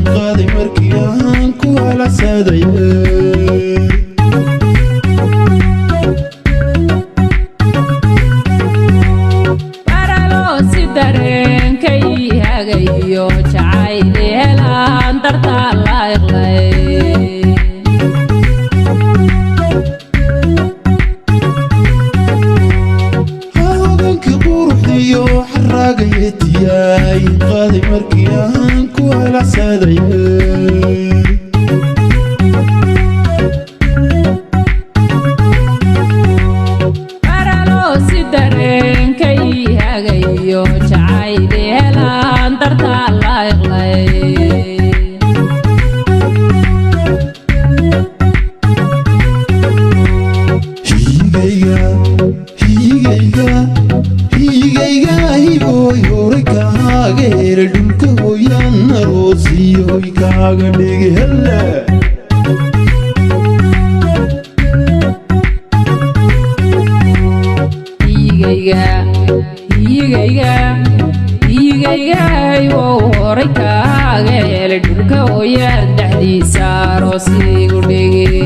قاضي مركيان كوالا سادي baralo sidareen kay hagayo jacayli helaan darta la iqlay hawdanki quruxdiyo xaraagayatiyay qaadi markiyaan kuwala saday sidareen kay hagayo jacayli helaan darta la iqlay higayga hiboy hore kaaga hele dhulka hooyaana roosiyoy kaaga dhigi hele higayga horay kaaga hele dhulka hooyaan dhexdiisa roosigu dhigi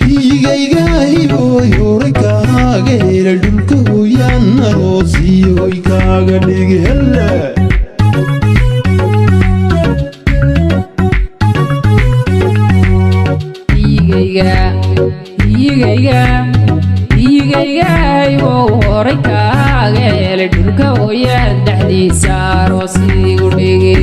higayga hiboy hore kaaga hele dhulka hooyaana roosiyoy kaaga dhigi hele higayga horay kaaga hele dhulka hooyaan dhexdiisa roosigu dhigi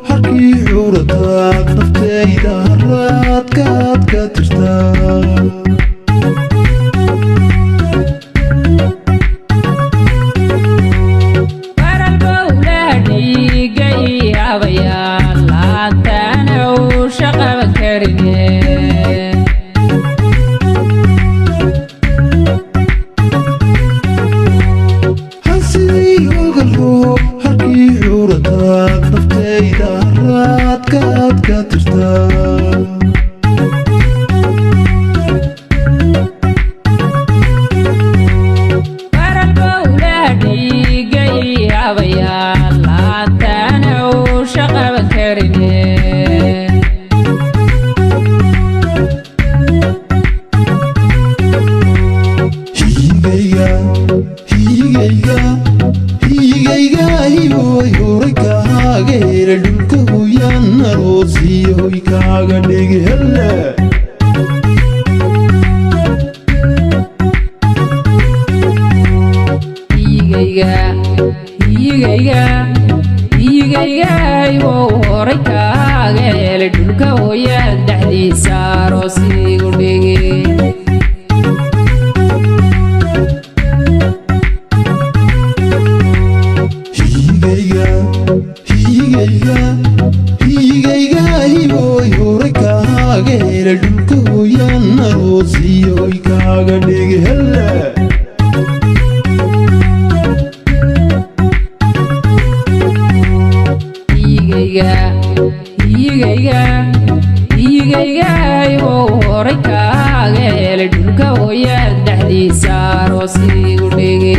harkii curataad naftayda haraadkaad ka tirtaa baralbowlaha dhiigay habayaan laantaana uu shaqaba karine harkii curataad naftayda haraadkaad ka tirtaa baralbowlaha dhiigay habayaan laantaana uu shaqaba karine higayga hiboy hore kaaga hele dhulka hooyaana roosiyoy kaaga dhigi hele higayga horay kaaga hele dhulka hooyaan dhexdiisa roosigu dhigi higayga hiboy hore kaaga hele dhulka hooyaana roosiyoy kaaga dhigi hele higayga horay kaaga hele dhulka hooyaan dhexdiisa roosigu dhigi